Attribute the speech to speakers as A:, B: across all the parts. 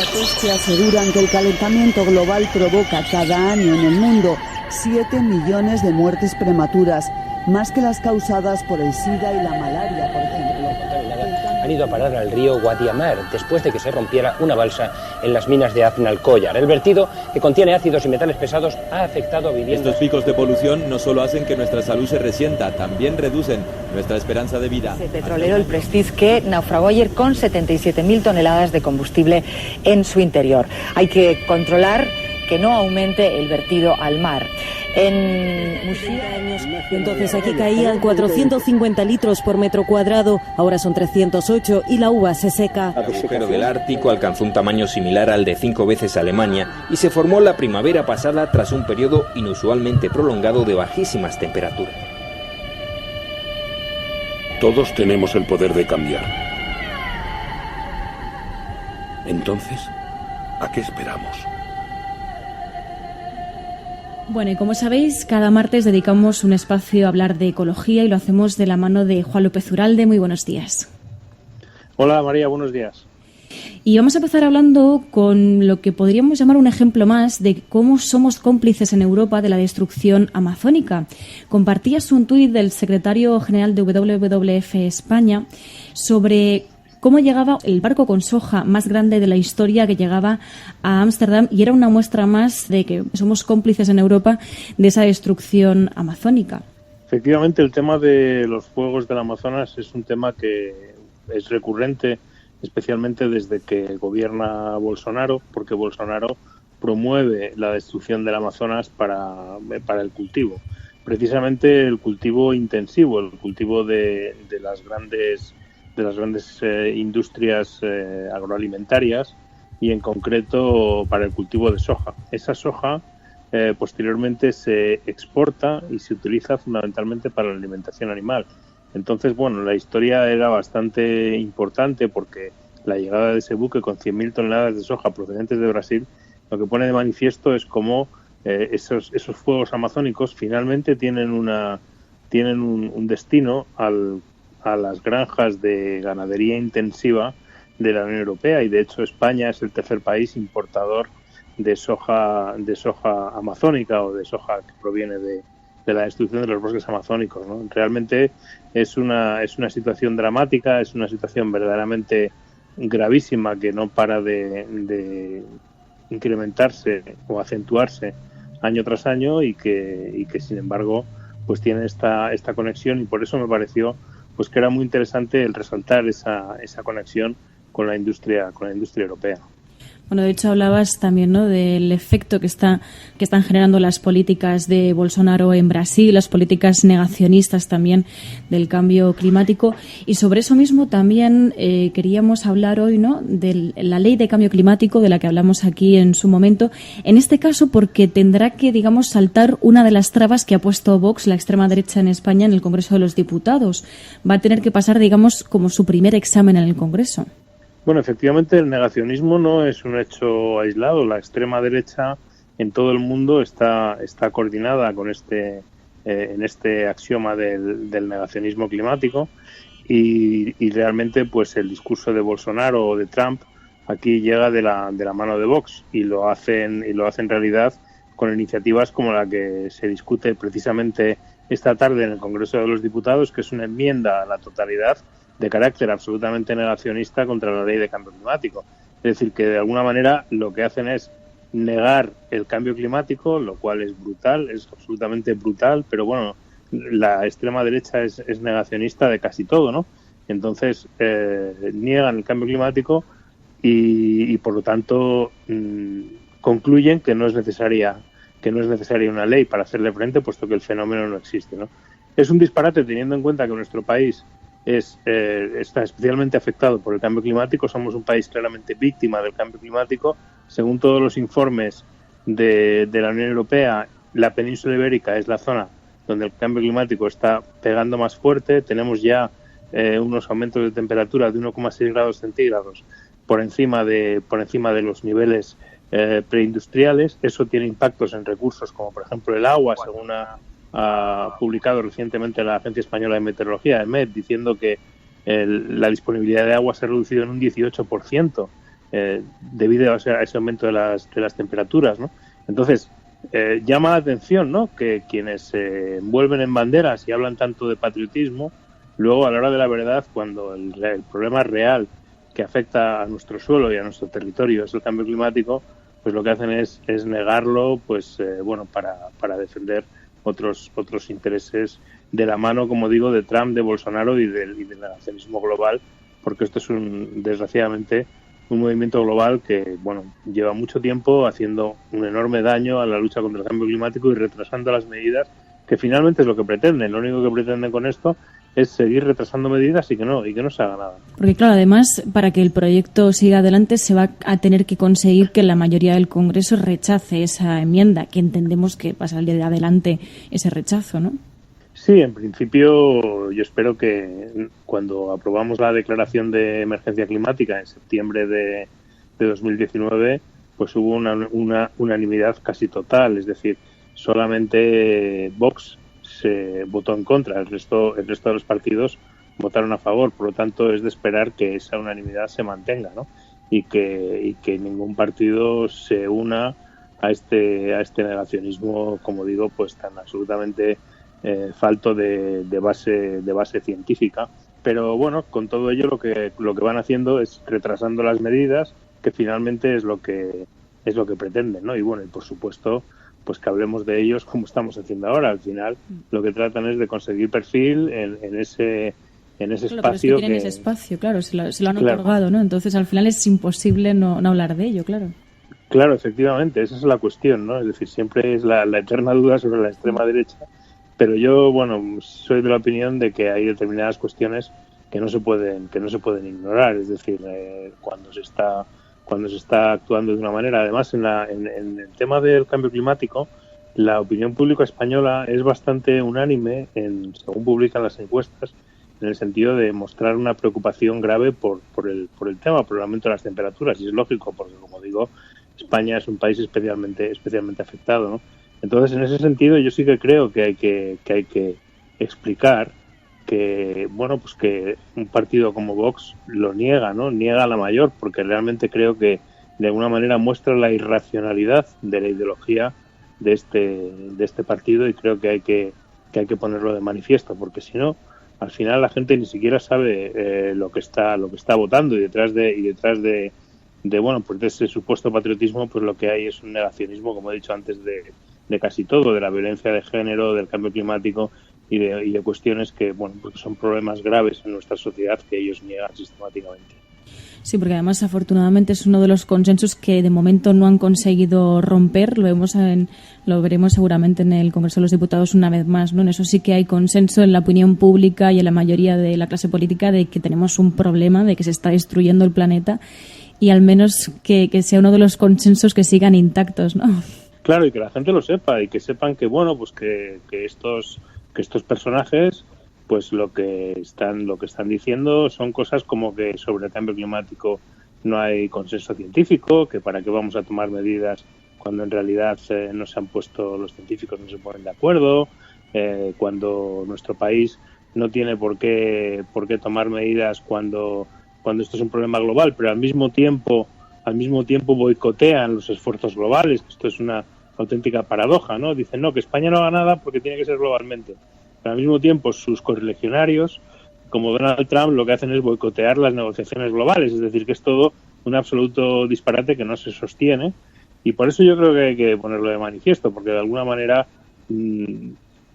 A: datos que aseguran que el calentamiento global provoca cada año en el mundo 7 millones de muertes prematuras, más que las causadas por el SIDA y la malaria, por ejemplo.
B: Han ido a parar al río Guadiamar después de que se rompiera una balsa en las minas de Aznalcóllar. El vertido, que contiene ácidos y metales pesados, ha afectado a viviendas.
C: Estos picos de polución no solo hacen que nuestra salud se resienta, también reducen nuestra esperanza de vida.
D: El petrolero, el Prestige, que naufragó ayer con 77.000 toneladas de combustible en su interior. Hay que controlar que no aumente el vertido al mar. En Muxía,
E: entonces aquí caían 450 litros por metro cuadrado, ahora son 308 y la uva se seca.
F: El agujero del Ártico alcanzó un tamaño similar al de 5 veces Alemania y se formó la primavera pasada tras un periodo inusualmente prolongado de bajísimas temperaturas.
G: Todos tenemos el poder de cambiar. Entonces, ¿a qué esperamos?
H: Bueno, y como sabéis, cada martes dedicamos un espacio a hablar de ecología y lo hacemos de la mano de Juan López Uralde. Muy buenos días.
I: Hola María, buenos días.
H: Y vamos a empezar hablando con lo que podríamos llamar un ejemplo más de cómo somos cómplices en Europa de la destrucción amazónica. Compartías un tuit del secretario general de WWF España sobre cómo llegaba el barco con soja más grande de la historia, que llegaba a Ámsterdam, y era una muestra más de que somos cómplices en Europa de esa destrucción amazónica.
I: Efectivamente, el tema de los fuegos del Amazonas es un tema que es recurrente, especialmente desde que gobierna Bolsonaro, porque Bolsonaro promueve la destrucción del Amazonas para el cultivo. Precisamente el cultivo intensivo, el cultivo de las grandes industrias agroalimentarias, y en concreto para el cultivo de soja. Esa soja posteriormente se exporta y se utiliza fundamentalmente para la alimentación animal. Entonces, bueno, la historia era bastante importante porque la llegada de ese buque con 100.000 toneladas de soja procedentes de Brasil lo que pone de manifiesto es cómo esos fuegos amazónicos finalmente tienen un destino a las granjas de ganadería intensiva de la Unión Europea, y de hecho España es el tercer país importador de soja amazónica o de soja que proviene de la destrucción de los bosques amazónicos, ¿no? Realmente es una situación dramática, es una situación verdaderamente gravísima que no para de incrementarse o acentuarse año tras año y que sin embargo pues tiene esta conexión, y por eso me pareció pues que era muy interesante el resaltar esa conexión con la industria europea.
H: Bueno, de hecho hablabas también, ¿no?, del efecto que están generando las políticas de Bolsonaro en Brasil, las políticas negacionistas también del cambio climático, y sobre eso mismo también queríamos hablar hoy, ¿no?, de la ley de cambio climático de la que hablamos aquí en su momento, en este caso porque tendrá que, digamos, saltar una de las trabas que ha puesto Vox, la extrema derecha en España, en el Congreso de los Diputados. Va a tener que pasar, digamos, como su primer examen en el Congreso.
I: Bueno, efectivamente el negacionismo no es un hecho aislado. La extrema derecha en todo el mundo está coordinada con en este axioma del negacionismo climático, y realmente pues el discurso de Bolsonaro o de Trump aquí llega de la mano de Vox, y lo hacen realidad con iniciativas como la que se discute precisamente esta tarde en el Congreso de los Diputados, que es una enmienda a la totalidad de carácter absolutamente negacionista contra la ley de cambio climático. Es decir, que de alguna manera lo que hacen es negar el cambio climático, lo cual es brutal, es absolutamente brutal, pero bueno, la extrema derecha es negacionista de casi todo, ¿no? Entonces, niegan el cambio climático y por lo tanto concluyen que no es necesaria una ley para hacerle frente, puesto que el fenómeno no existe, ¿no? Es un disparate teniendo en cuenta que nuestro país está especialmente afectado por el cambio climático. Somos un país claramente víctima del cambio climático. Según todos los informes de la Unión Europea, la península ibérica es la zona donde el cambio climático está pegando más fuerte. Tenemos ya unos aumentos de temperatura de 1,6 grados centígrados por encima de los niveles preindustriales. Eso tiene impactos en recursos como por ejemplo el agua, según ha publicado recientemente la Agencia Española de Meteorología, EMET, diciendo que la disponibilidad de agua se ha reducido en un 18% debido a ese aumento de las temperaturas, ¿no? Entonces, llama la atención, ¿no?, que quienes se envuelven en banderas y hablan tanto de patriotismo, luego a la hora de la verdad, cuando el problema real que afecta a nuestro suelo y a nuestro territorio es el cambio climático, pues lo que hacen es negarlo, pues para defender otros intereses de la mano, como digo, de Trump, de Bolsonaro y del negacionismo global, porque esto es desgraciadamente un movimiento global que lleva mucho tiempo haciendo un enorme daño a la lucha contra el cambio climático y retrasando las medidas que finalmente es lo que pretenden. Lo único que pretenden con esto es seguir retrasando medidas y que no se haga nada.
H: Porque claro, además, para que el proyecto siga adelante se va a tener que conseguir que la mayoría del Congreso rechace esa enmienda, que entendemos que va a salir adelante ese rechazo, ¿no?
I: Sí, en principio yo espero que cuando aprobamos la declaración de emergencia climática en septiembre de 2019, pues hubo una unanimidad casi total, es decir, solamente Vox se votó en contra, el resto de los partidos votaron a favor, por lo tanto es de esperar que esa unanimidad se mantenga, ¿no? Y que ningún partido se una a este negacionismo, como digo, pues tan absolutamente falto de base científica. Pero bueno, con todo ello lo que van haciendo es retrasando las medidas, que finalmente es lo que pretenden, ¿no? Y bueno, y por supuesto, pues que hablemos de ellos como estamos haciendo ahora. Al final lo que tratan es de conseguir perfil en ese espacio.
H: Pero es que tienen ese espacio, claro, se lo han otorgado, ¿no? Entonces al final es imposible no hablar de ello, claro.
I: Claro, efectivamente, esa es la cuestión, ¿no? Es decir, siempre es la eterna duda sobre la extrema derecha, pero yo, soy de la opinión de que hay determinadas cuestiones que no se pueden ignorar, es decir, cuando se está actuando de una manera. Además, en el tema del cambio climático, la opinión pública española es bastante unánime, según publican las encuestas, en el sentido de mostrar una preocupación grave por el tema, por el aumento de las temperaturas, y es lógico, porque, como digo, España es un país especialmente afectado, ¿no? Entonces, en ese sentido, yo sí que creo que hay que explicar que, pues que un partido como Vox lo niega, ¿no? Niega a la mayor, porque realmente creo que de alguna manera muestra la irracionalidad de la ideología de este partido, y creo que hay que ponerlo de manifiesto, porque si no, al final la gente ni siquiera sabe lo que está votando, y detrás de ese supuesto patriotismo, pues lo que hay es un negacionismo, como he dicho antes, de casi todo, de la violencia de género, del cambio climático y de cuestiones que, porque son problemas graves en nuestra sociedad que ellos niegan sistemáticamente.
H: Sí, porque además afortunadamente es uno de los consensos que de momento no han conseguido romper. Lo veremos seguramente en el Congreso de los Diputados una vez más, ¿no? En eso sí que hay consenso en la opinión pública y en la mayoría de la clase política de que tenemos un problema, de que se está destruyendo el planeta, y al menos que sea uno de los consensos que sigan intactos, ¿no?
I: Claro, y que la gente lo sepa, y que sepan que que estos personajes, pues lo que están diciendo son cosas como que sobre el cambio climático no hay consenso científico, que para qué vamos a tomar medidas cuando en realidad no se han puesto, los científicos no se ponen de acuerdo, cuando nuestro país no tiene por qué tomar medidas cuando esto es un problema global, pero al mismo tiempo boicotean los esfuerzos globales. Esto es una auténtica paradoja, ¿no? Dicen, no, que España no haga nada porque tiene que ser globalmente. Pero al mismo tiempo sus correligionarios, como Donald Trump, lo que hacen es boicotear las negociaciones globales. Es decir, que es todo un absoluto disparate que no se sostiene. Y por eso yo creo que hay que ponerlo de manifiesto, porque de alguna manera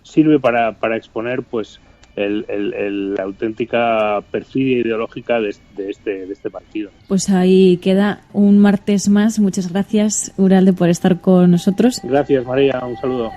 I: sirve para exponer pues la auténtica perfidia ideológica de este partido.
H: Pues ahí queda un martes más. Muchas gracias, Uralde, por estar con nosotros.
I: Gracias, María. Un saludo.